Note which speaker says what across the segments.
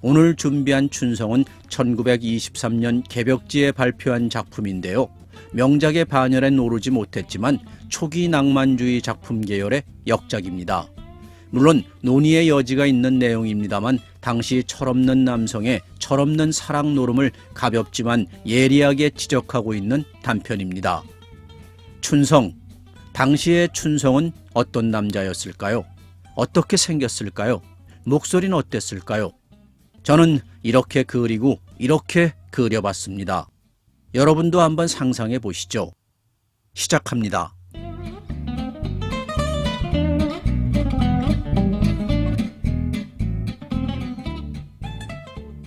Speaker 1: 오늘 준비한 춘성은 1923년 개벽지에 발표한 작품인데요. 명작의 반열엔 오르지 못했지만 초기 낭만주의 작품 계열의 역작입니다. 물론 논의의 여지가 있는 내용입니다만 당시 철없는 남성의 철없는 사랑 노름을 가볍지만 예리하게 지적하고 있는 단편입니다. 춘성, 당시의 춘성은 어떤 남자였을까요? 어떻게 생겼을까요? 목소리는 어땠을까요? 저는 이렇게 그리고 이렇게 그려봤습니다. 여러분도 한번 상상해 보시죠. 시작합니다.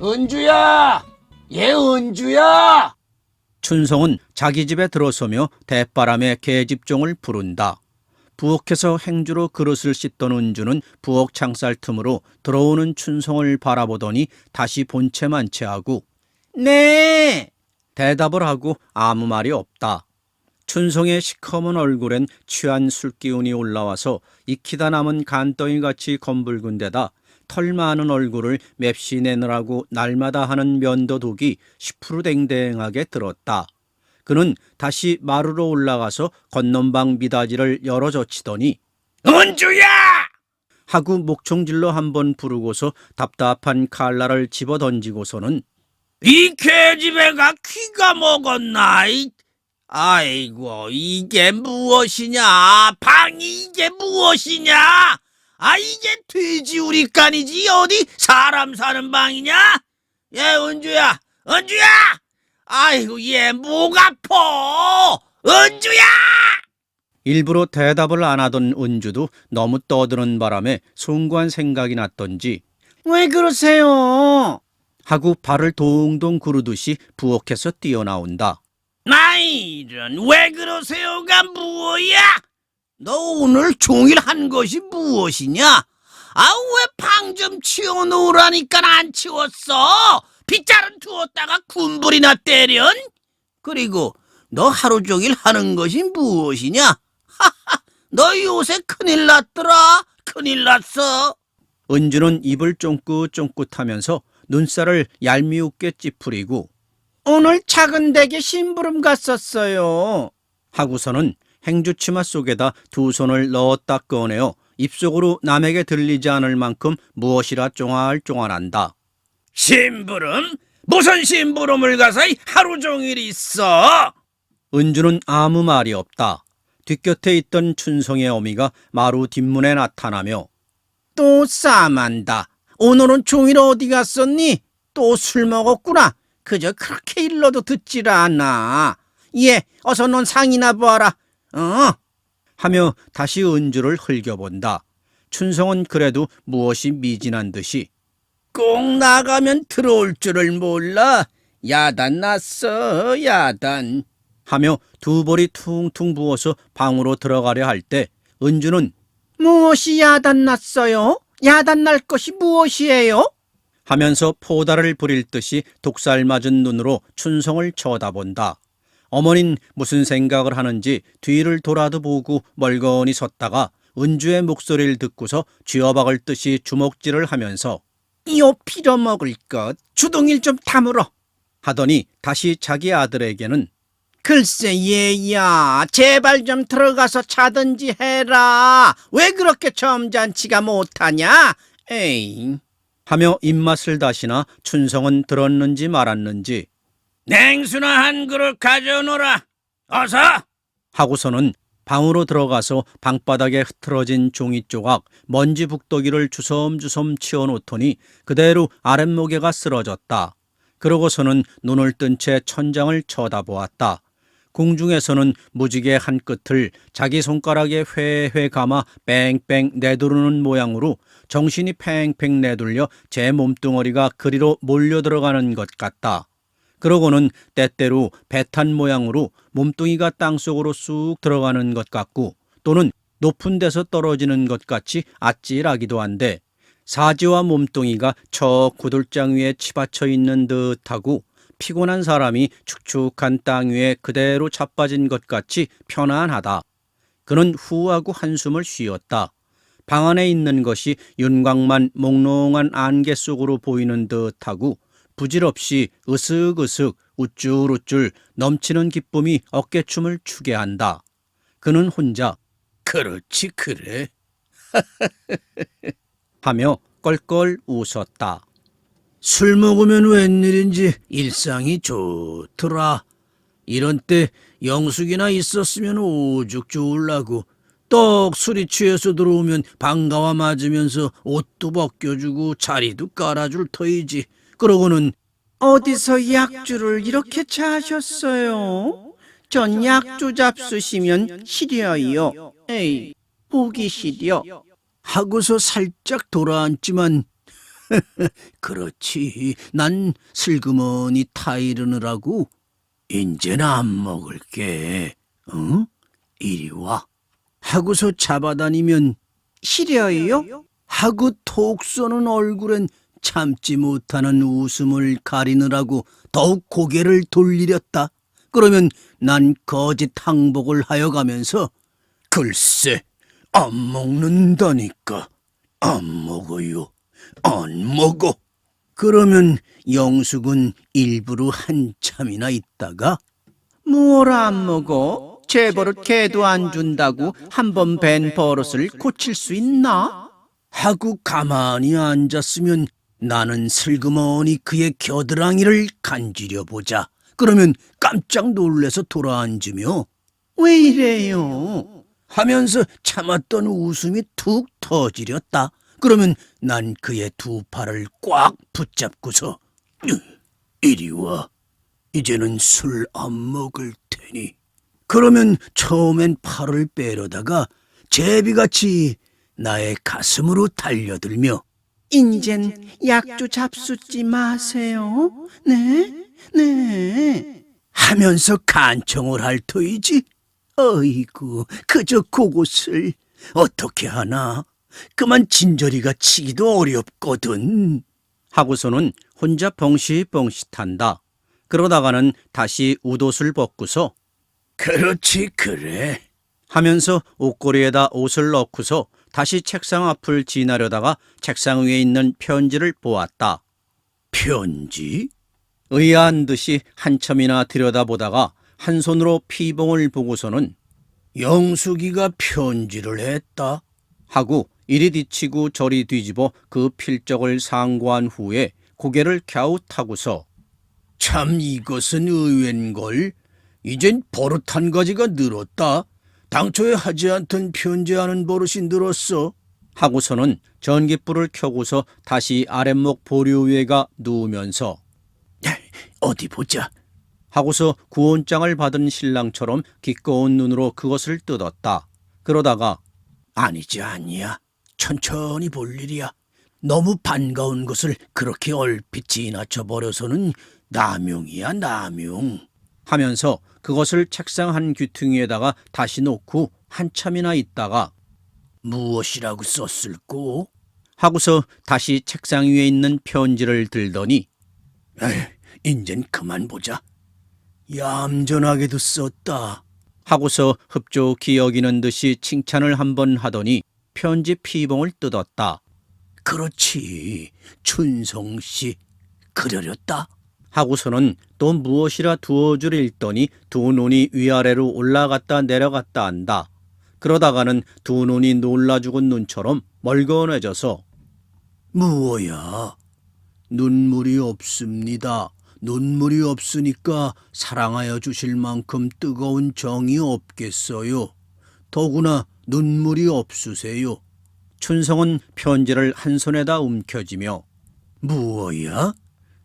Speaker 2: 은주야! 은주야!
Speaker 1: 춘성은 자기 집에 들어서며 대바람에 계집종을 부른다. 부엌에서 행주로 그릇을 씻던 은주는 부엌 창살 틈으로 들어오는 춘성을 바라보더니 다시 본체만 채하고 네! 대답을 하고 아무 말이 없다. 춘성의 시커먼 얼굴엔 취한 술기운이 올라와서 익히다 남은 간덩이같이 검붉은 데다 털 많은 얼굴을 맵시 내느라고 날마다 하는 면도독이 시푸르댕댕하게 들었다. 그는 다시 마루로 올라가서 건넌방 미닫이를 열어젖히더니
Speaker 2: 은주야!
Speaker 1: 하고 목청질로 한번 부르고서 답답한 칼날을 집어던지고서는
Speaker 2: 이 계집애가 귀가 먹었나? 아이고, 이게 무엇이냐? 방이 이게 무엇이냐? 이게 돼지우리간이지 어디 사람 사는 방이냐? 은주야! 아이고, 얘 목 아파! 은주야!
Speaker 1: 일부러 대답을 안 하던 은주도 너무 떠드는 바람에 숭고한 생각이 났던지
Speaker 2: 왜 그러세요?
Speaker 1: 하고 발을 동동 구르듯이 부엌에서 뛰어나온다.
Speaker 2: 이런 왜 그러세요가 뭐야? 너 오늘 종일 한 것이 무엇이냐? 왜 방 좀 치워놓으라니까 안 치웠어? 빗자루 두었다가 군불이나 때련? 그리고 너 하루 종일 하는 것이 무엇이냐? 너 요새 큰일 났더라. 큰일 났어.
Speaker 1: 은주는 입을 쫑긋쫑긋하면서 눈살을 얄미웃게 찌푸리고
Speaker 2: 오늘 작은 댁에 심부름 갔었어요.
Speaker 1: 하고서는 행주치마 속에다 두 손을 넣었다 꺼내어 입속으로 남에게 들리지 않을 만큼 무엇이라 쫑알쫑알한다.
Speaker 2: 심부름? 무슨 심부름을 가서 하루 종일 있어?
Speaker 1: 은주는 아무 말이 없다. 뒷곁에 있던 춘성의 어미가 마루 뒷문에 나타나며
Speaker 2: 또 싸만다. 오늘은 종일 어디 갔었니? 또 술 먹었구나. 그저 그렇게 일러도 듣질 않아. 어서 넌 상이나 보아라.
Speaker 1: 하며 다시 은주를 흘겨본다. 춘성은 그래도 무엇이 미진한 듯이
Speaker 2: 꼭 나가면 들어올 줄을 몰라. 야단 났어, 야단.
Speaker 1: 하며 두 볼이 퉁퉁 부어서 방으로 들어가려 할 때 은주는
Speaker 2: 무엇이 야단 났어요? 야단 날 것이 무엇이에요?
Speaker 1: 하면서 포다를 부릴 듯이 독살 맞은 눈으로 춘성을 쳐다본다. 어머닌 무슨 생각을 하는지 뒤를 돌아도 보고 멀거니 섰다가 은주의 목소리를 듣고서 쥐어박을 듯이 주먹질을 하면서
Speaker 2: 요 빌어먹을 것 주둥이를 좀 다물어
Speaker 1: 하더니 다시 자기 아들에게는
Speaker 2: 글쎄 얘야 제발 좀 들어가서 자든지 해라. 왜 그렇게 점잖지가 못하냐? 에이.
Speaker 1: 하며 입맛을 다시나 춘성은 들었는지 말았는지
Speaker 2: 냉수나 한 그릇 가져오너라. 어서.
Speaker 1: 하고서는 방으로 들어가서 방바닥에 흐트러진 종이 조각 먼지 북더기를 주섬주섬 치워놓더니 그대로 아랫목에가 쓰러졌다. 그러고서는 눈을 뜬 채 천장을 쳐다보았다. 궁중에서는 무지개 한 끝을 자기 손가락에 회회 감아 뺑뺑 내두르는 모양으로 정신이 팽팽 내돌려 제 몸뚱어리가 그리로 몰려 들어가는 것 같다. 그러고는 때때로 배탄 모양으로 몸뚱이가 땅속으로 쑥 들어가는 것 같고 또는 높은 데서 떨어지는 것 같이 아찔하기도 한데 사지와 몸뚱이가 저 구들장 위에 치받쳐 있는 듯하고 피곤한 사람이 축축한 땅 위에 그대로 자빠진 것 같이 편안하다. 그는 후하고 한숨을 쉬었다. 방 안에 있는 것이 윤곽만 몽롱한 안개 속으로 보이는 듯하고 부질없이 으슥으슥 우쭐우쭐 넘치는 기쁨이 어깨춤을 추게 한다. 그는 혼자
Speaker 2: 그렇지 그래.
Speaker 1: 하며 껄껄 웃었다.
Speaker 2: 술 먹으면 웬일인지 일상이 좋더라. 이런 때 영숙이나 있었으면 오죽 좋을라고. 떡 술이 취해서 들어오면 반가워 맞으면서 옷도 벗겨주고 자리도 깔아줄 터이지. 그러고는 어디서 약주를 이렇게 차셨어요? 전 약주 잡수시면 시려요. 에이, 보기 시려. 하고서 살짝 돌아앉지만 그렇지. 난 슬그머니 타이르느라고. 인제는 안 먹을게. 응? 이리 와. 하고서 잡아다니면 시려요? 하고 톡 쏘는 얼굴엔 참지 못하는 웃음을 가리느라고 더욱 고개를 돌리렸다. 그러면 난 거짓 항복을 하여가면서 글쎄, 안 먹는다니까. 안 먹어요. 안 먹어. 그러면 영숙은 일부러 한참이나 있다가 뭘 안 먹어? 재버릇 개도 안 준다고 한 번 벤 버릇을 고칠 수 있나? 하고 가만히 앉았으면 나는 슬그머니 그의 겨드랑이를 간지려 보자. 그러면 깜짝 놀래서 돌아앉으며 왜 이래요? 하면서 참았던 웃음이 툭 터지렸다. 그러면 난 그의 두 팔을 꽉 붙잡고서 이리 와. 이제는 술 안 먹을 테니. 그러면 처음엔 팔을 빼려다가 제비같이 나의 가슴으로 달려들며 인젠 약주 잡숫지 마세요. 네, 네. 하면서 간청을 할 터이지. 어이구, 그저 그곳을 어떻게 하나. 그만 진저리가 치기도 어렵거든.
Speaker 1: 하고서는 혼자 벙시벙시탄다. 그러다가는 다시 웃옷을 벗고서
Speaker 2: 그렇지 그래.
Speaker 1: 하면서 옷걸이에다 옷을 넣고서 다시 책상 앞을 지나려다가 책상 위에 있는 편지를 보았다.
Speaker 2: 편지?
Speaker 1: 의아한 듯이 한참이나 들여다보다가 한 손으로 피봉을 보고서는
Speaker 2: 영숙이가 편지를 했다.
Speaker 1: 하고 이리 뒤치고 저리 뒤집어 그 필적을 상고한 후에 고개를 갸웃하고서
Speaker 2: 참 이것은 의외인걸. 이젠 버릇 한 가지가 늘었다. 당초에 하지 않던 편지하는 버릇이 늘었어.
Speaker 1: 하고서는 전깃불을 켜고서 다시 아랫목 보류 위에가 누우면서
Speaker 2: 어디 보자.
Speaker 1: 하고서 구온장을 받은 신랑처럼 기꺼운 눈으로 그것을 뜯었다. 그러다가
Speaker 2: 아니지 아니야. 천천히 볼 일이야. 너무 반가운 것을 그렇게 얼핏 지나쳐 버려서는 남용이야 남용.
Speaker 1: 하면서 그것을 책상 한 귀퉁이에다가 다시 놓고 한참이나 있다가
Speaker 2: 무엇이라고 썼을꼬?
Speaker 1: 하고서 다시 책상 위에 있는 편지를 들더니
Speaker 2: 인젠 그만 보자. 얌전하게도 썼다.
Speaker 1: 하고서 흡족히 여기는 듯이 칭찬을 한번 하더니 편지 피봉을 뜯었다.
Speaker 2: 그렇지. 춘성씨 그려렸다.
Speaker 1: 하고서는 또 무엇이라 두어 줄 읽더니 두 눈이 위아래로 올라갔다 내려갔다 한다. 그러다가는 두 눈이 놀라 죽은 눈처럼 멀건해져서
Speaker 2: 무엇야? 눈물이 없습니다. 눈물이 없으니까 사랑하여 주실 만큼 뜨거운 정이 없겠어요. 더구나 눈물이 없으세요.
Speaker 1: 춘성은 편지를 한 손에다 움켜쥐며
Speaker 2: 무엇야?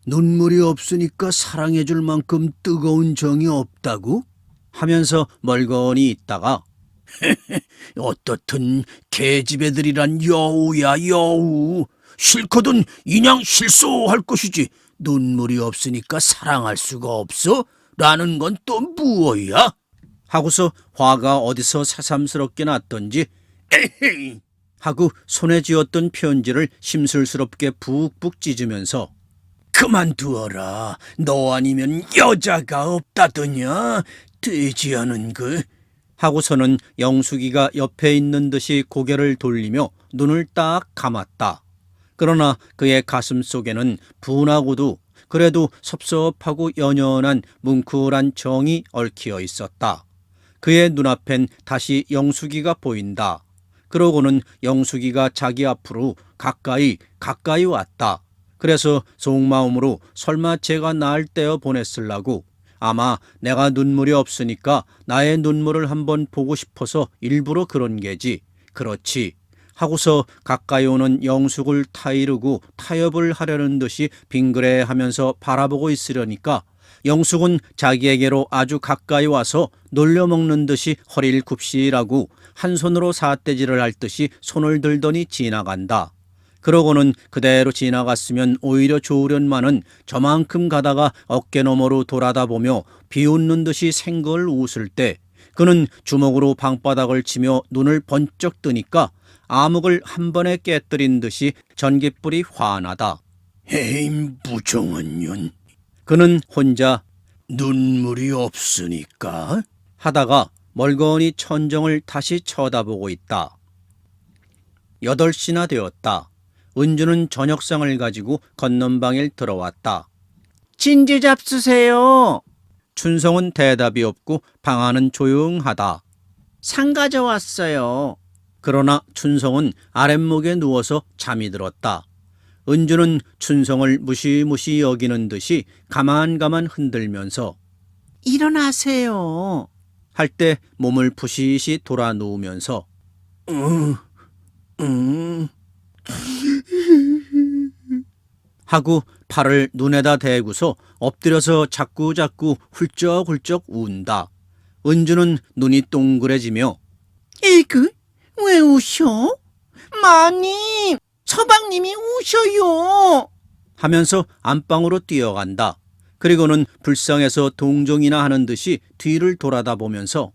Speaker 2: 눈물이 없으니까 사랑해 줄 만큼 뜨거운 정이 없다고?
Speaker 1: 하면서 멀건히 있다가
Speaker 2: 어떻든 계집애들이란 여우야 여우. 싫거든 인양 실소할 것이지. 눈물이 없으니까 사랑할 수가 없어? 라는 건 또 무엇이야?
Speaker 1: 하고서 화가 어디서 새삼스럽게 났던지
Speaker 2: 에헤이.
Speaker 1: 하고 손에 쥐었던 편지를 심술스럽게 푹푹 찢으면서
Speaker 2: 그만두어라. 너 아니면 여자가 없다더냐. 되지 않은 그.
Speaker 1: 하고서는 영숙이가 옆에 있는 듯이 고개를 돌리며 눈을 딱 감았다. 그러나 그의 가슴 속에는 분하고도 그래도 섭섭하고 연연한 뭉클한 정이 얽혀 있었다. 그의 눈앞엔 다시 영숙이가 보인다. 그러고는 영숙이가 자기 앞으로 가까이 왔다. 그래서 속마음으로 설마 제가 날 떼어 보냈으려고, 아마 내가 눈물이 없으니까 나의 눈물을 한번 보고 싶어서 일부러 그런 게지. 그렇지. 하고서 가까이 오는 영숙을 타이르고 타협을 하려는 듯이 빙그레하면서 바라보고 있으려니까 영숙은 자기에게로 아주 가까이 와서 놀려먹는 듯이 허리를 굽시라고 한 손으로 사태질을 할 듯이 손을 들더니 지나간다. 그러고는 그대로 지나갔으면 오히려 좋으련만은 저만큼 가다가 어깨너머로 돌아다 보며 비웃는 듯이 생걸 웃을 때 그는 주먹으로 방바닥을 치며 눈을 번쩍 뜨니까 암흑을 한 번에 깨뜨린 듯이 전깃불이 환하다.
Speaker 2: 에이, 무정한 년.
Speaker 1: 그는 혼자
Speaker 2: 눈물이 없으니까?
Speaker 1: 하다가 멀거니 천정을 다시 쳐다보고 있다. 8시나 되었다. 은주는 저녁상을 가지고 건넌방에 들어왔다. 진지 잡수세요. 춘성은 대답이 없고 방 안은 조용하다. 상 가져왔어요. 그러나 춘성은 아랫목에 누워서 잠이 들었다. 은주는 춘성을 무시무시 여기는 듯이 가만가만 흔들면서 일어나세요 할 때 몸을 푸시시 돌아 누우면서 하고 팔을 눈에다 대고서 엎드려서 자꾸자꾸 훌쩍훌쩍 운다. 은주는 눈이 동그래지며 에이그, 왜 우셔? 마님, 서방님이 우셔요 하면서 안방으로 뛰어간다. 그리고는 불쌍해서 동정이나 하는 듯이 뒤를 돌아다 보면서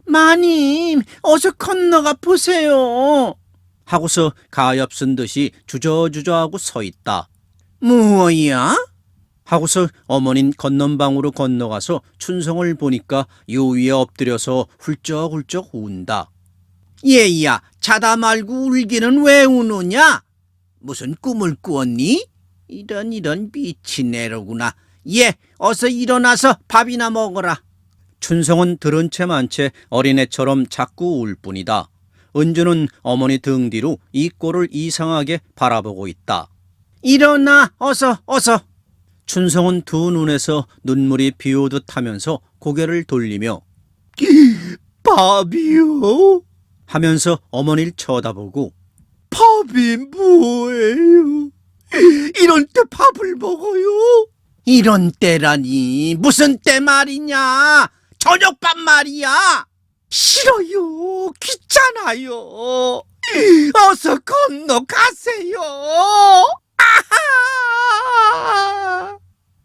Speaker 1: 마님, 어서 건너가 보세요 하고서 가엾은 듯이 주저주저하고 서 있다. 뭐야? 하고서 어머닌 건넌방으로 건너가서 춘성을 보니까 요 위에 엎드려서 훌쩍훌쩍 운다. 얘야, 자다 말고 울기는 왜 우느냐? 무슨 꿈을 꾸었니? 이런 미친 애로구나. 얘, 어서 일어나서 밥이나 먹어라. 춘성은 들은 채 만 채 어린애처럼 자꾸 울 뿐이다. 은주는 어머니 등 뒤로 이 꼴을 이상하게 바라보고 있다. 일어나, 어서. 춘성은 두 눈에서 눈물이 비오듯 하면서 고개를 돌리며 밥이요? 하면서 어머니를 쳐다보고 밥이 뭐예요? 이런 때 밥을 먹어요? 이런 때라니 무슨 때 말이냐? 저녁밥 말이야. 싫어요. 귀찮아요. 어서 건너가세요. 아하!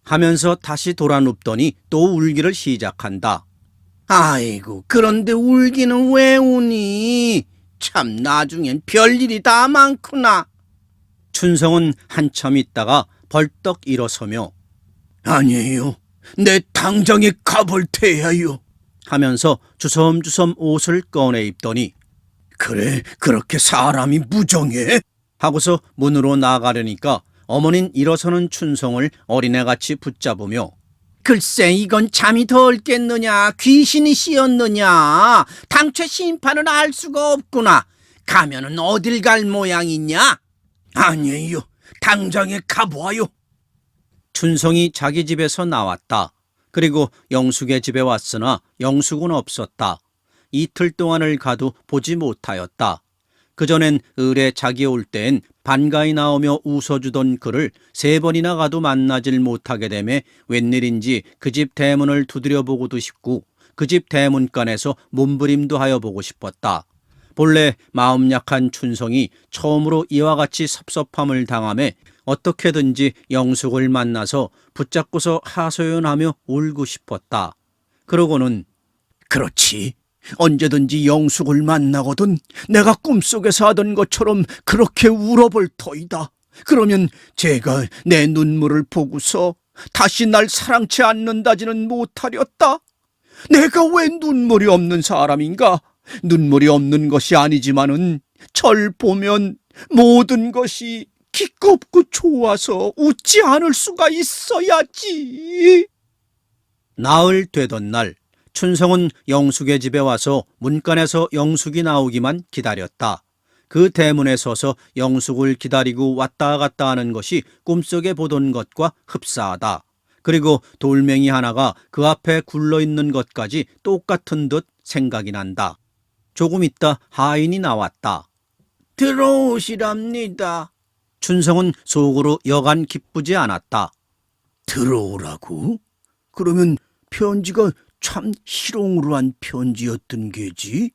Speaker 1: 하면서 다시 돌아 눕더니 또 울기를 시작한다. 아이고, 그런데 울기는 왜 우니? 참 나중엔 별일이 다 많구나. 춘성은 한참 있다가 벌떡 일어서며
Speaker 2: 아니에요. 내 당장에 가볼 테야요.
Speaker 1: 하면서 주섬주섬 옷을 꺼내 입더니
Speaker 2: 그래, 그렇게 사람이 무정해?
Speaker 1: 하고서 문으로 나가려니까 어머닌 일어서는 춘성을 어린애같이 붙잡으며 글쎄, 이건 잠이 덜 깼느냐 귀신이 씌었느냐 당최 심판을 알 수가 없구나. 가면은 어딜 갈 모양이냐?
Speaker 2: 아니에요. 당장에 가보아요.
Speaker 1: 춘성이 자기 집에서 나왔다. 그리고 영숙의 집에 왔으나 영숙은 없었다. 이틀 동안을 가도 보지 못하였다. 그전엔 을에 자기 올 때엔 반가이 나오며 웃어주던 그를 3번이나 가도 만나질 못하게 되매 웬일인지 그 집 대문을 두드려보고도 싶고 그 집 대문간에서 몸부림도 하여 보고 싶었다. 본래 마음 약한 춘성이 처음으로 이와 같이 섭섭함을 당하며 어떻게든지 영숙을 만나서 붙잡고서 하소연하며 울고 싶었다. 그러고는
Speaker 2: 그렇지. 언제든지 영숙을 만나거든 내가 꿈속에서 하던 것처럼 그렇게 울어볼 터이다. 그러면 제가 내 눈물을 보고서 다시 날 사랑치 않는다지는 못하렸다. 내가 왜 눈물이 없는 사람인가? 눈물이 없는 것이 아니지만은 절 보면 모든 것이 기껍고 좋아서 웃지 않을 수가 있어야지.
Speaker 1: 나흘 되던 날 춘성은 영숙의 집에 와서 문간에서 영숙이 나오기만 기다렸다. 그 대문에 서서 영숙을 기다리고 왔다 갔다 하는 것이 꿈속에 보던 것과 흡사하다. 그리고 돌멩이 하나가 그 앞에 굴러있는 것까지 똑같은 듯 생각이 난다. 조금 있다 하인이 나왔다.
Speaker 2: 들어오시랍니다.
Speaker 1: 춘성은 속으로 여간 기쁘지 않았다.
Speaker 2: 들어오라고? 그러면 편지가 참 희롱으로 한 편지였던 게지?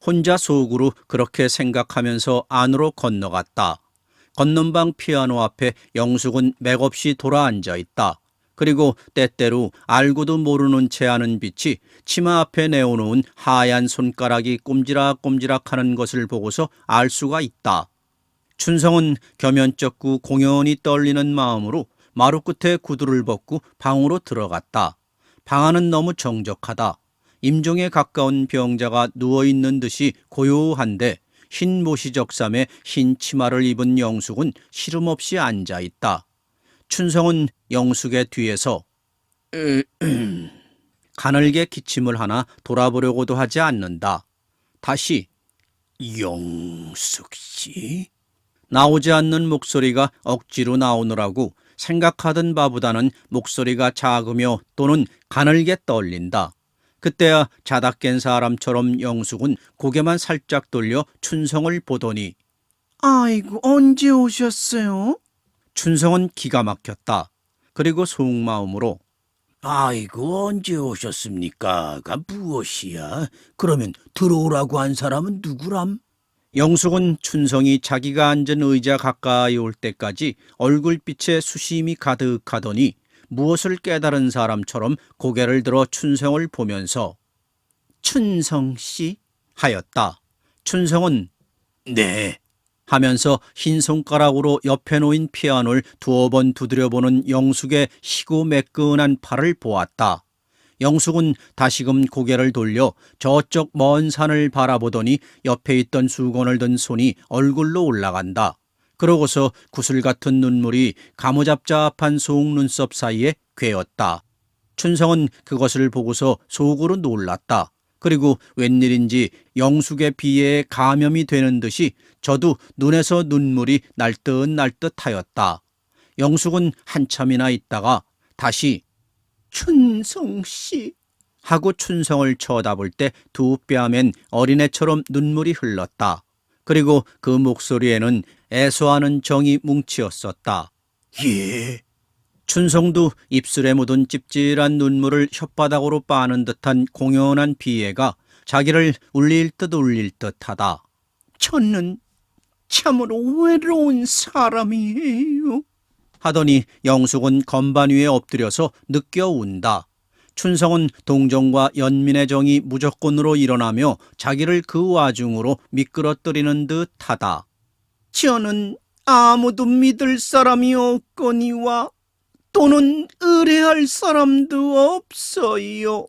Speaker 1: 혼자 속으로 그렇게 생각하면서 안으로 건너갔다. 건넌방 피아노 앞에 영숙은 맥없이 돌아앉아 있다. 그리고 때때로 알고도 모르는 채 하는 빛이 치마 앞에 내어놓은 하얀 손가락이 꼼지락꼼지락하는 것을 보고서 알 수가 있다. 춘성은 겸연쩍고 공연히 떨리는 마음으로 마루 끝에 구두를 벗고 방으로 들어갔다. 방 안은 너무 정적하다. 임종에 가까운 병자가 누워있는 듯이 고요한데 흰 모시적삼에 흰 치마를 입은 영숙은 시름없이 앉아있다. 춘성은 영숙의 뒤에서 가늘게 기침을 하나 돌아보려고도 하지 않는다. 다시
Speaker 2: 영숙 씨?
Speaker 1: 나오지 않는 목소리가 억지로 나오느라고 생각하던 바보다는 목소리가 작으며 또는 가늘게 떨린다. 그때야 자다 깬 사람처럼 영숙은 고개만 살짝 돌려 춘성을 보더니
Speaker 2: 아이고, 언제 오셨어요?
Speaker 1: 춘성은 기가 막혔다. 그리고 속마음으로
Speaker 2: 아이고, 언제 오셨습니까?가 무엇이야? 그러면 들어오라고 한 사람은 누구람?
Speaker 1: 영숙은 춘성이 자기가 앉은 의자 가까이 올 때까지 얼굴빛에 수심이 가득하더니 무엇을 깨달은 사람처럼 고개를 들어 춘성을 보면서 춘성 씨 하였다. 춘성은
Speaker 2: 네.
Speaker 1: 하면서 흰 손가락으로 옆에 놓인 피아노를 두어 번 두드려보는 영숙의 희고 매끈한 팔을 보았다. 영숙은 다시금 고개를 돌려 저쪽 먼 산을 바라보더니 옆에 있던 수건을 든 손이 얼굴로 올라간다. 그러고서 구슬 같은 눈물이 가무잡잡한 속눈썹 사이에 괴었다. 춘성은 그것을 보고서 속으로 놀랐다. 그리고 웬일인지 영숙의 비애에 감염이 되는 듯이 저도 눈에서 눈물이 날듯날듯 하였다. 영숙은 한참이나 있다가 다시 춘성 씨 하고 춘성을 쳐다볼 때 두 뺨엔 어린애처럼 눈물이 흘렀다. 그리고 그 목소리에는 애소하는 정이 뭉치었었다.
Speaker 2: 예.
Speaker 1: 춘성도 입술에 묻은 찝찝한 눈물을 혓바닥으로 빠는 듯한 공연한 비애가 자기를 울릴 듯 하다.
Speaker 2: 저는 참으로 외로운 사람이에요.
Speaker 1: 하더니 영숙은 건반 위에 엎드려서 느껴 운다. 춘성은 동정과 연민의 정이 무조건으로 일어나며 자기를 그 와중으로 미끄러뜨리는 듯하다.
Speaker 2: 저는 아무도 믿을 사람이 없거니와 또는 의뢰할 사람도 없어요.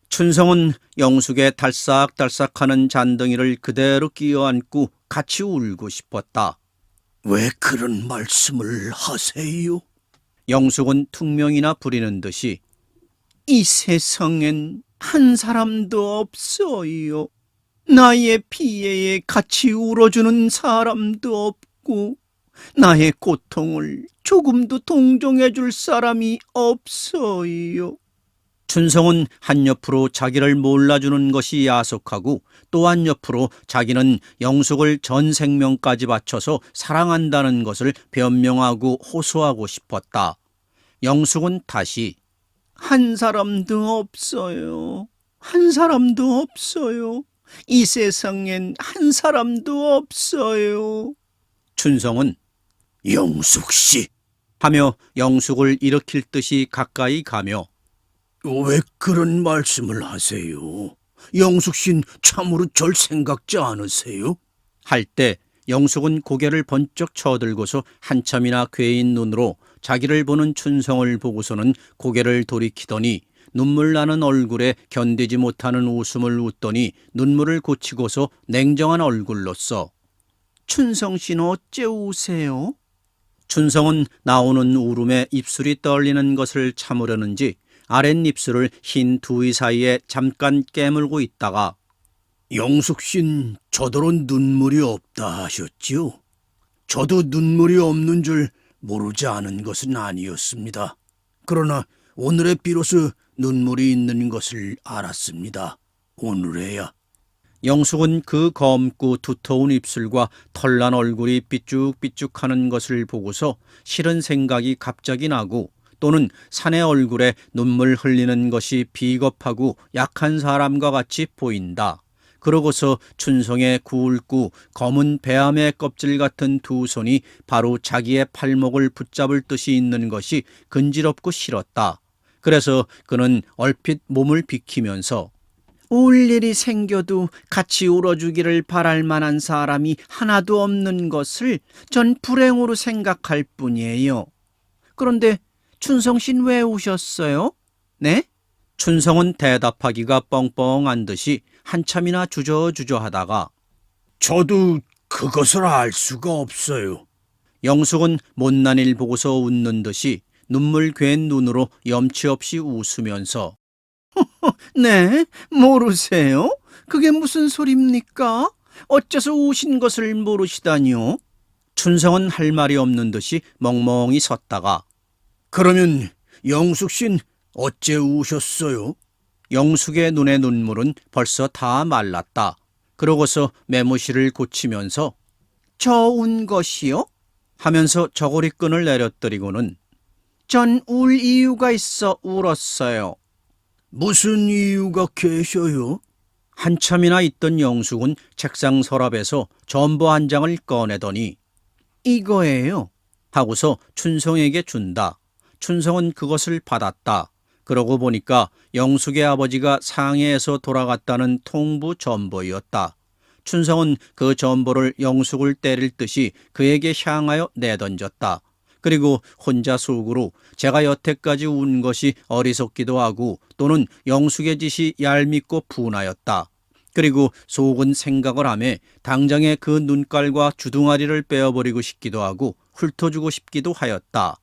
Speaker 1: 춘성은 영숙의 달싹달싹하는 잔등이를 그대로 끼어안고 같이 울고 싶었다.
Speaker 2: 왜 그런 말씀을 하세요?
Speaker 1: 영숙은 퉁명이나 부리는 듯이
Speaker 2: 이 세상엔 한 사람도 없어요. 나의 피해에 같이 울어주는 사람도 없고 나의 고통을 조금도 동정해 줄 사람이 없어요.
Speaker 1: 춘성은 한옆으로 자기를 몰라주는 것이 야속하고 또 한옆으로 자기는 영숙을 전 생명까지 바쳐서 사랑한다는 것을 변명하고 호소하고 싶었다. 영숙은 다시
Speaker 2: 한 사람도 없어요. 한 사람도 없어요. 이 세상엔 한 사람도 없어요.
Speaker 1: 춘성은
Speaker 2: 영숙 씨,
Speaker 1: 하며 영숙을 일으킬 듯이 가까이 가며
Speaker 2: 왜 그런 말씀을 하세요? 영숙 씨는 참으로 절 생각지 않으세요?
Speaker 1: 할 때 영숙은 고개를 번쩍 쳐들고서 한참이나 괴인 눈으로 자기를 보는 춘성을 보고서는 고개를 돌이키더니 눈물 나는 얼굴에 견디지 못하는 웃음을 웃더니 눈물을 고치고서 냉정한 얼굴로써 춘성 씨는 어째 우세요? 춘성은 나오는 울음에 입술이 떨리는 것을 참으려는지 아랫입술을 흰 두의 사이에 잠깐 깨물고 있다가
Speaker 2: 영숙 씨는 저더러 눈물이 없다 하셨지요? 저도 눈물이 없는 줄 모르지 않은 것은 아니었습니다. 그러나 오늘에 비로소 눈물이 있는 것을 알았습니다. 오늘에야.
Speaker 1: 영숙은 그 검고 두터운 입술과 털난 얼굴이 삐쭉삐쭉하는 것을 보고서 싫은 생각이 갑자기 나고 또는 사내 얼굴에 눈물 흘리는 것이 비겁하고 약한 사람과 같이 보인다. 그러고서 춘성의 굵고 검은 배암의 껍질 같은 두 손이 바로 자기의 팔목을 붙잡을 듯이 있는 것이 근지럽고 싫었다. 그래서 그는 얼핏 몸을 비키면서 울 일이 생겨도 같이 울어주기를 바랄 만한 사람이 하나도 없는 것을 전 불행으로 생각할 뿐이에요. 그런데 춘성 씨는 왜 우셨어요? 네? 춘성은 대답하기가 뻥뻥한 듯이 한참이나 주저주저하다가
Speaker 2: 저도 그것을 알 수가 없어요.
Speaker 1: 영숙은 못난 일 보고서 웃는 듯이 눈물 괜 눈으로 염치 없이 웃으면서 네? 모르세요? 그게 무슨 소리입니까? 어째서 우신 것을 모르시다니요? 춘성은 할 말이 없는 듯이 멍멍이 섰다가
Speaker 2: 그러면 영숙 씨는 어째 우셨어요?
Speaker 1: 영숙의 눈의 눈물은 벌써 다 말랐다. 그러고서 매무실을 고치면서 저 운 것이요? 하면서 저고리끈을 내려뜨리고는 전 울 이유가 있어 울었어요.
Speaker 2: 무슨 이유가 계셔요?
Speaker 1: 한참이나 있던 영숙은 책상 서랍에서 전보 한 장을 꺼내더니 이거예요 하고서 춘성에게 준다. 춘성은 그것을 받았다. 그러고 보니까 영숙의 아버지가 상해에서 돌아갔다는 통부 전보였다. 춘성은 그 전보를 영숙을 때릴 듯이 그에게 향하여 내던졌다. 그리고 혼자 속으로 제가 여태까지 운 것이 어리석기도 하고 또는 영숙의 짓이 얄밉고 분하였다. 그리고 속은 생각을 하며 당장에 그 눈깔과 주둥아리를 빼어버리고 싶기도 하고 훑어주고 싶기도 하였다.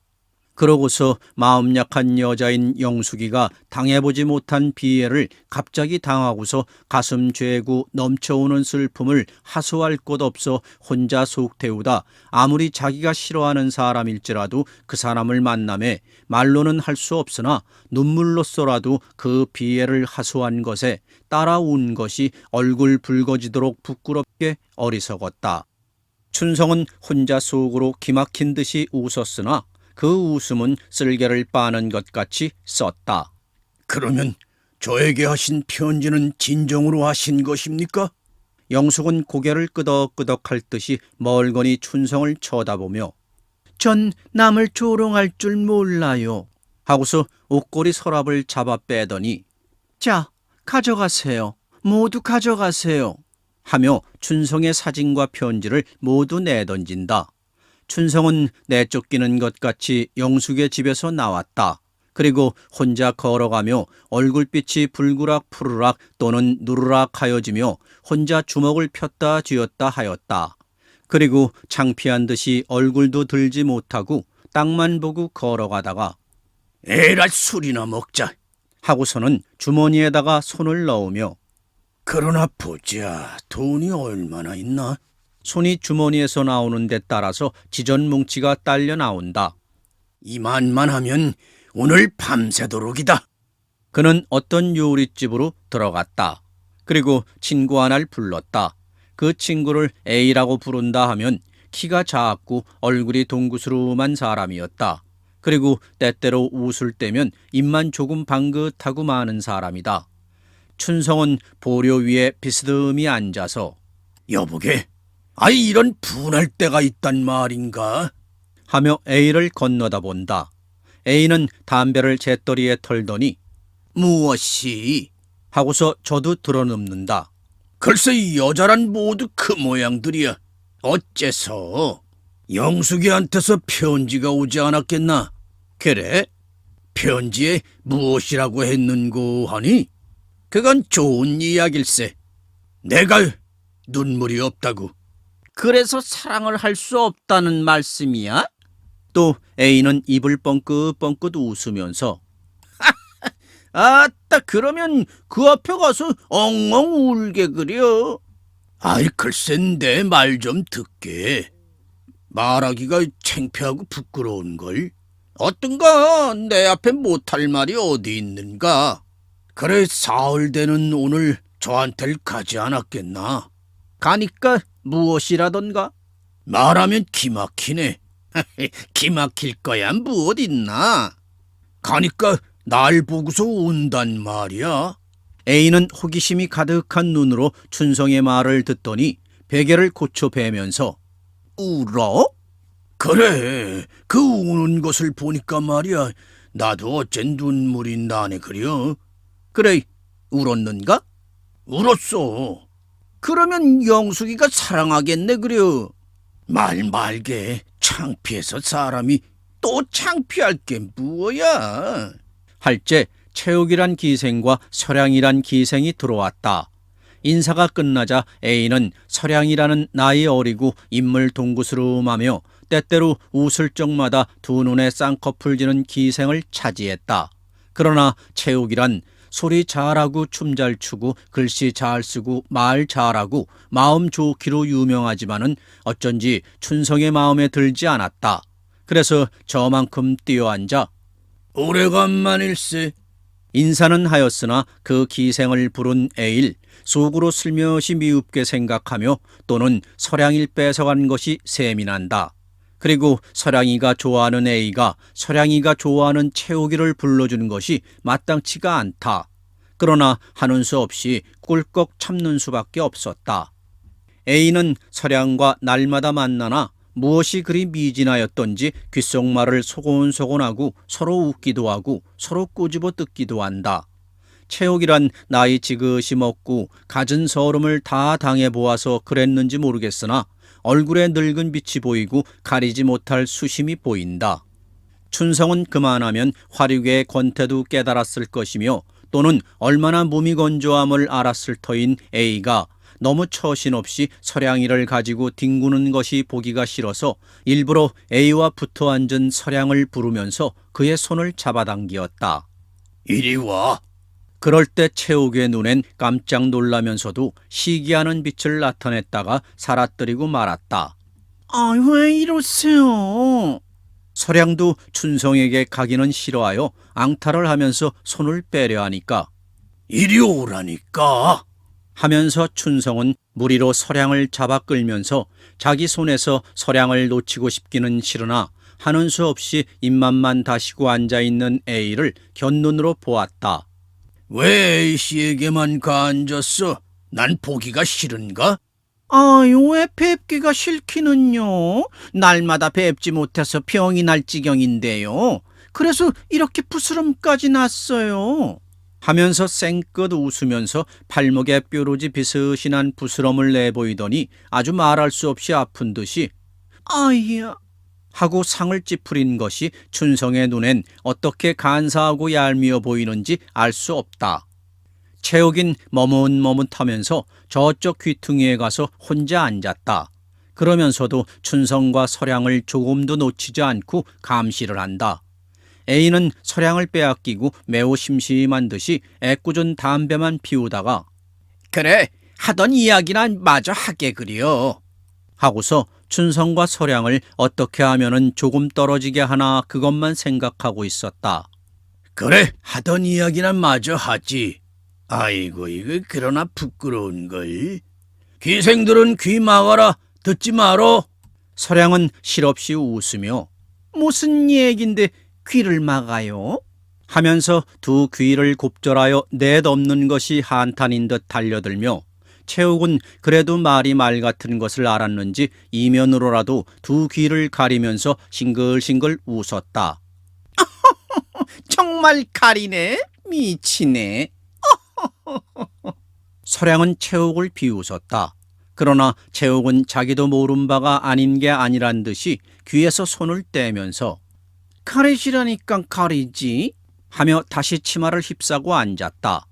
Speaker 1: 그러고서 마음 약한 여자인 영숙이가 당해보지 못한 비애를 갑자기 당하고서 가슴 죄고 넘쳐오는 슬픔을 하소할 곳 없어 혼자 속 태우다 아무리 자기가 싫어하는 사람일지라도 그 사람을 만남에 말로는 할 수 없으나 눈물로써라도 그 비애를 하소한 것에 따라 운 것이 얼굴 붉어지도록 부끄럽게 어리석었다. 춘성은 혼자 속으로 기막힌 듯이 웃었으나 그 웃음은 쓸개를 빠는 것 같이 썼다.
Speaker 2: 그러면 저에게 하신 편지는 진정으로 하신 것입니까?
Speaker 1: 영숙은 고개를 끄덕끄덕할 듯이 멀거니 춘성을 쳐다보며 전 남을 조롱할 줄 몰라요 하고서 옷걸이 서랍을 잡아 빼더니 자, 가져가세요. 모두 가져가세요 하며 춘성의 사진과 편지를 모두 내던진다. 춘성은 내쫓기는 것 같이 영숙의 집에서 나왔다. 그리고 혼자 걸어가며 얼굴빛이 불그락 푸르락 또는 누르락 하여지며 혼자 주먹을 폈다 쥐었다 하였다. 그리고 창피한 듯이 얼굴도 들지 못하고 땅만 보고 걸어가다가
Speaker 2: 에라 술이나 먹자.
Speaker 1: 하고서는 주머니에다가 손을 넣으며
Speaker 2: 그러나 보자. 돈이 얼마나 있나?
Speaker 1: 손이 주머니에서 나오는 데 따라서 지전뭉치가 딸려 나온다.
Speaker 2: 이만만 하면 오늘 밤새도록이다.
Speaker 1: 그는 어떤 요리집으로 들어갔다. 그리고 친구 하나를 불렀다. 그 친구를 A라고 부른다 하면 키가 작고 얼굴이 동구스름한 사람이었다. 그리고 때때로 웃을 때면 입만 조금 방긋하고 마는 사람이다. 춘성은 보려 위에 비스듬히 앉아서
Speaker 2: 여보게, 아이 이런 분할 때가 있단 말인가?
Speaker 1: 하며 A를 건너다 본다. A는 담배를 재떨이에 털더니
Speaker 2: 무엇이?
Speaker 1: 하고서 저도 드러눕는다.
Speaker 2: 글쎄 이 여자란 모두 그 모양들이야. 어째서? 영숙이한테서 편지가 오지 않았겠나?
Speaker 1: 그래?
Speaker 2: 편지에 무엇이라고 했는고 하니? 그건 좋은 이야길세. 내가 눈물이 없다고.
Speaker 1: 그래서 사랑을 할 수 없다는 말씀이야? 또 A는 입을 뻥긋뻥긋 웃으면서 아따 그러면 그 앞에 가서 엉엉 울게 그려.
Speaker 2: 아이 글쎄 내 말 좀 듣게. 말하기가 창피하고 부끄러운걸. 어떤가 내 앞에 못할 말이 어디 있는가. 그래 사흘 되는 오늘 저한테를 가지 않았겠나.
Speaker 1: 가니까 무엇이라던가?
Speaker 2: 말하면 기막히네. 기막힐 거야 무엇 있나. 가니까 날 보고서 운단 말이야.
Speaker 1: A는 호기심이 가득한 눈으로 춘성의 말을 듣더니 베개를 고쳐 베면서 울어?
Speaker 2: 그래 그 우는 것을 보니까 말이야 나도 어쩐 눈물이 나네 그려.
Speaker 1: 그래, 울었는가?
Speaker 2: 울었어.
Speaker 1: 그러면 영숙이가 사랑하겠네 그려.
Speaker 2: 말 말게 창피해서 사람이 또 창피할 게 뭐야.
Speaker 1: 할째 채욱이란 기생과 서량이란 기생이 들어왔다. 인사가 끝나자 A는 서량이라는 나이 어리고 인물 동구스름하며 때때로 웃을 적마다 두 눈에 쌍꺼풀 지는 기생을 차지했다. 그러나 채욱이란 소리 잘하고 춤 잘 추고 글씨 잘 쓰고 말 잘하고 마음 좋기로 유명하지만은 어쩐지 춘성의 마음에 들지 않았다. 그래서 저만큼 뛰어앉아
Speaker 2: 오래간만일세.
Speaker 1: 인사는 하였으나 그 기생을 부른 A일 속으로 슬며시 미흡게 생각하며 또는 서량일 뺏어간 것이 셈이 난다. 그리고 서량이가 좋아하는 A가 서량이가 좋아하는 채우기를 불러주는 것이 마땅치가 않다. 그러나 하는 수 없이 꿀꺽 참는 수밖에 없었다. A는 서량과 날마다 만나나 무엇이 그리 미진하였던지 귓속말을 소곤소곤하고 서로 웃기도 하고 서로 꼬집어 뜯기도 한다. 채옥이란 나이 지긋이 먹고 갖은 서름을 다 당해보아서 그랬는지 모르겠으나 얼굴에 늙은 빛이 보이고 가리지 못할 수심이 보인다. 춘성은 그만하면 화류계의 권태도 깨달았을 것이며 또는 얼마나 몸이 건조함을 알았을 터인 A가 너무 처신없이 서량이를 가지고 뒹구는 것이 보기가 싫어서 일부러 A와 붙어 앉은 서량을 부르면서 그의 손을 잡아당기었다.
Speaker 2: 이리 와.
Speaker 1: 그럴 때 채옥의 눈엔 깜짝 놀라면서도 시기하는 빛을 나타냈다가 사라뜨리고 말았다. 아, 왜 이러세요? 서량도 춘성에게 가기는 싫어하여 앙탈을 하면서 손을 빼려 하니까
Speaker 2: 이리 오라니까.
Speaker 1: 하면서 춘성은 무리로 서량을 잡아 끌면서 자기 손에서 서량을 놓치고 싶기는 싫으나 하는 수 없이 입맛만 다시고 앉아있는 A를 곁눈으로 보았다.
Speaker 2: 왜 A씨에게만 가앉았어? 난 보기가 싫은가?
Speaker 1: 아유, 왜 뵙기가 싫기는요? 날마다 뵙지 못해서 병이 날 지경인데요. 그래서 이렇게 부스럼까지 났어요. 하면서 쌩긋 웃으면서 팔목에 뾰루지 비슷한 부스럼을 내보이더니 아주 말할 수 없이 아픈 듯이 아이야 하고 상을 찌푸린 것이 춘성의 눈엔 어떻게 간사하고 얄미워 보이는지 알 수 없다. 채옥인 머뭇머뭇하면서 저쪽 귀퉁이에 가서 혼자 앉았다. 그러면서도 춘성과 서량을 조금도 놓치지 않고 감시를 한다. A는 서량을 빼앗기고 매우 심심한 듯이 애꿎은 담배만 피우다가 그래 하던 이야기나 마저 하게 그려 하고서 춘성과 서량을 어떻게 하면은 조금 떨어지게 하나 그것만 생각하고 있었다.
Speaker 2: 그래 하던 이야기나 마저 하지. 아이고 이거 그러나 부끄러운걸. 기생들은 귀 막아라. 듣지 말어.
Speaker 1: 서량은 실없이 웃으며 무슨 얘긴데 귀를 막아요? 하면서 두 귀를 곱절하여 넷없는 것이 한탄인 듯 달려들며 채욱은 그래도 말이 말 같은 것을 알았는지 이면으로라도 두 귀를 가리면서 싱글싱글 웃었다. 정말 가리네. 미치네. 서량은 채욱을 비웃었다. 그러나 채욱은 자기도 모른 바가 아닌 게 아니란 듯이 귀에서 손을 떼면서 가리시라니까 가리지. 하며 다시 치마를 휩싸고 앉았다.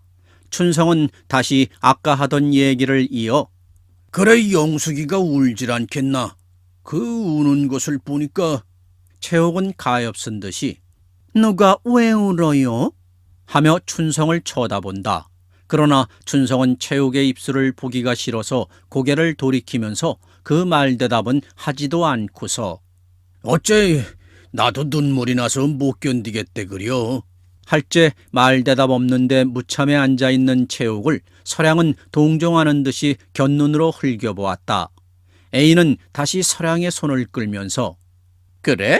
Speaker 1: 춘성은 다시 아까 하던 얘기를 이어
Speaker 2: 그래, 영숙이가 울질 않겠나? 그 우는 것을 보니까.
Speaker 1: 최옥은 가엾은 듯이 누가 왜 울어요? 하며 춘성을 쳐다본다. 그러나 춘성은 최옥의 입술을 보기가 싫어서 고개를 돌이키면서 그 말대답은 하지도 않고서
Speaker 2: 어째 나도 눈물이 나서 못 견디겠대 그려.
Speaker 1: 할제 말대답 없는데 무참에 앉아있는 최옥을 서량은 동정하는 듯이 곁눈으로 흘겨보았다. A는 다시 서량의 손을 끌면서 그래?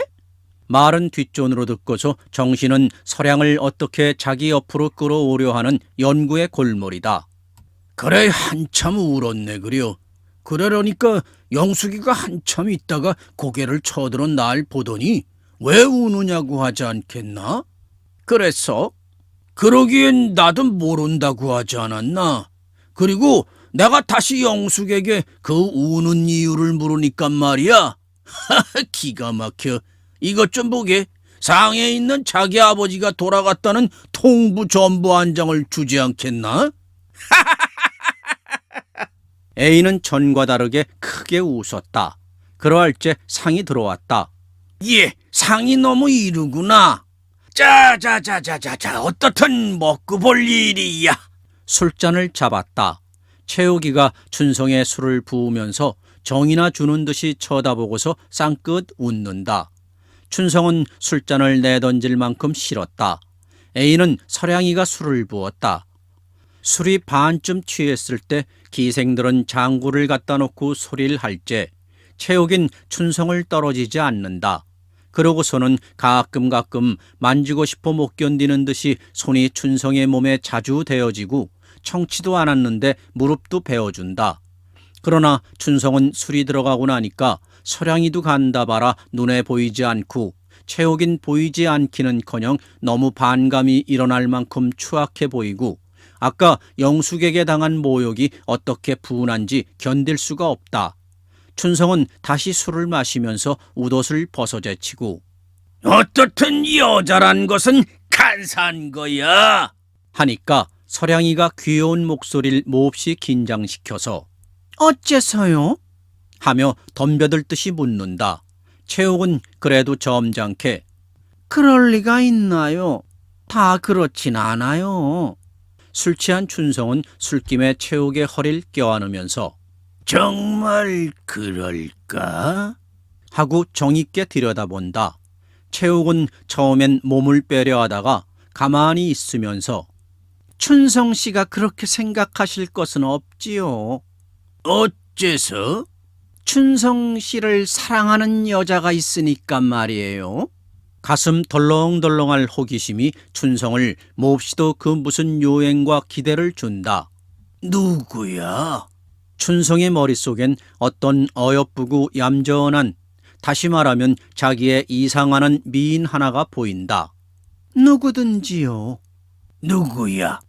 Speaker 1: 말은 뒷전으로 듣고서 정신은 서량을 어떻게 자기 옆으로 끌어오려 하는 연구의 골몰이다.
Speaker 2: 그래, 한참 울었네 그려. 그러려니까 영숙이가 한참 있다가 고개를 쳐들어 날 보더니 왜 우느냐고 하지 않겠나?
Speaker 1: 그래서
Speaker 2: 그러기엔 나도 모른다고 하지 않았나? 그리고 내가 다시 영숙에게 그 우는 이유를 물으니까 말이야. 기가 막혀. 이것 좀 보게. 상해에 있는 자기 아버지가 돌아갔다는 통부 전부 한 장을 주지 않겠나?
Speaker 1: A는 전과 다르게 크게 웃었다. 그러할 때 상이 들어왔다.
Speaker 2: 예, 상이 너무 이르구나. 자자자자자자, 어떻든 먹고 볼 일이야.
Speaker 1: 술잔을 잡았다. 최옥이가 춘성의 술을 부으면서 정이나 주는 듯이 쳐다보고서 쌍긋 웃는다. 춘성은 술잔을 내던질 만큼 싫었다. A는 서량이가 술을 부었다. 술이 반쯤 취했을 때 기생들은 장구를 갖다 놓고 소리를 할제 최옥인 춘성을 떨어지지 않는다. 그러고서는 가끔 만지고 싶어 못 견디는 듯이 손이 춘성의 몸에 자주 대어지고 청치도 않았는데 무릎도 베어준다. 그러나 춘성은 술이 들어가고 나니까 서량이도 간다 봐라 눈에 보이지 않고 최옥인 보이지 않기는커녕 너무 반감이 일어날 만큼 추악해 보이고 아까 영숙에게 당한 모욕이 어떻게 분한지 견딜 수가 없다. 춘성은 다시 술을 마시면서 웃옷을 벗어제치고
Speaker 2: 어떻든 여자란 것은 간사한 거야.
Speaker 1: 하니까 서량이가 귀여운 목소리를 몹시 긴장시켜서 어째서요? 하며 덤벼들듯이 묻는다. 최옥은 그래도 점잖게 그럴 리가 있나요? 다 그렇진 않아요. 술 취한 춘성은 술김에 최옥의 허리를 껴안으면서
Speaker 2: 정말 그럴까?
Speaker 1: 하고 정있게 들여다본다. 최옥은 처음엔 몸을 빼려 하다가 가만히 있으면서 춘성 씨가 그렇게 생각하실 것은 없지요.
Speaker 2: 어째서?
Speaker 1: 춘성 씨를 사랑하는 여자가 있으니까 말이에요. 가슴 덜렁덜렁할 호기심이 춘성을 몹시도 그 무슨 요행과 기대를 준다.
Speaker 2: 누구야?
Speaker 1: 춘성의 머릿속엔 어떤 어여쁘고 얌전한, 다시 말하면 자기의 이상하는 미인 하나가 보인다. 누구든지요.
Speaker 2: 누구야?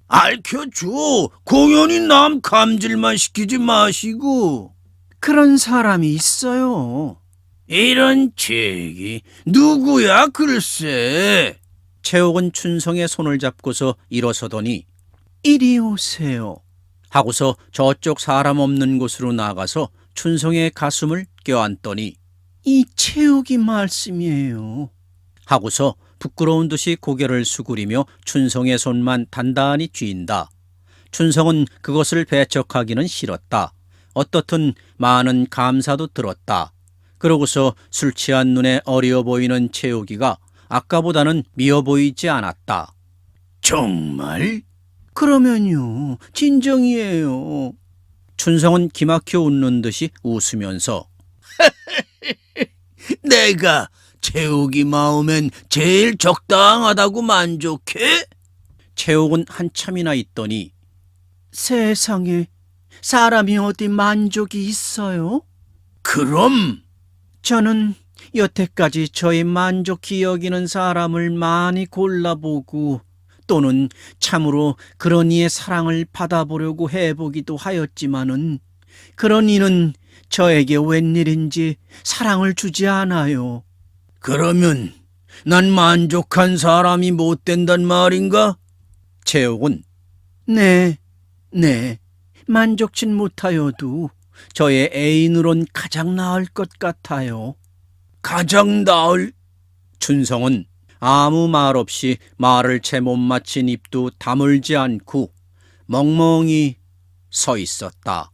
Speaker 2: 알켜줘. 공연히 남 감질만 시키지 마시고.
Speaker 1: 그런 사람이 있어요.
Speaker 2: 이런 책이 누구야 글쎄.
Speaker 1: 최옥은 춘성의 손을 잡고서 일어서더니 이리 오세요 하고서 저쪽 사람 없는 곳으로 나가서 춘성의 가슴을 껴안더니 이 최옥이 말씀이에요 하고서 부끄러운 듯이 고개를 수그리며 춘성의 손만 단단히 쥐인다. 춘성은 그것을 배척하기는 싫었다. 어떻든 많은 감사도 들었다. 그러고서 술 취한 눈에 어려 보이는 최옥이가 아까보다는 미워 보이지 않았다.
Speaker 2: 정말?
Speaker 1: 그러면요, 진정이에요. 춘성은 기막혀 웃는 듯이 웃으면서
Speaker 2: 내가 최옥이 마음엔 제일 적당하다고 만족해?
Speaker 1: 최옥은 한참이나 있더니 세상에 사람이 어디 만족이 있어요?
Speaker 2: 그럼
Speaker 1: 저는 여태까지 저의 만족히 여기는 사람을 많이 골라보고 또는 참으로 그런 이의 사랑을 받아보려고 해보기도 하였지만은 그런 이는 저에게 웬일인지 사랑을 주지 않아요.
Speaker 2: 그러면 난 만족한 사람이 못 된단 말인가?
Speaker 1: 최욱은
Speaker 2: 네.
Speaker 1: 만족진 못하여도 저의 애인으론 가장 나을 것 같아요.
Speaker 2: 가장 나을.
Speaker 1: 춘성은 아무 말 없이 말을 채 못 마친 입도 다물지 않고 멍멍이 서 있었다.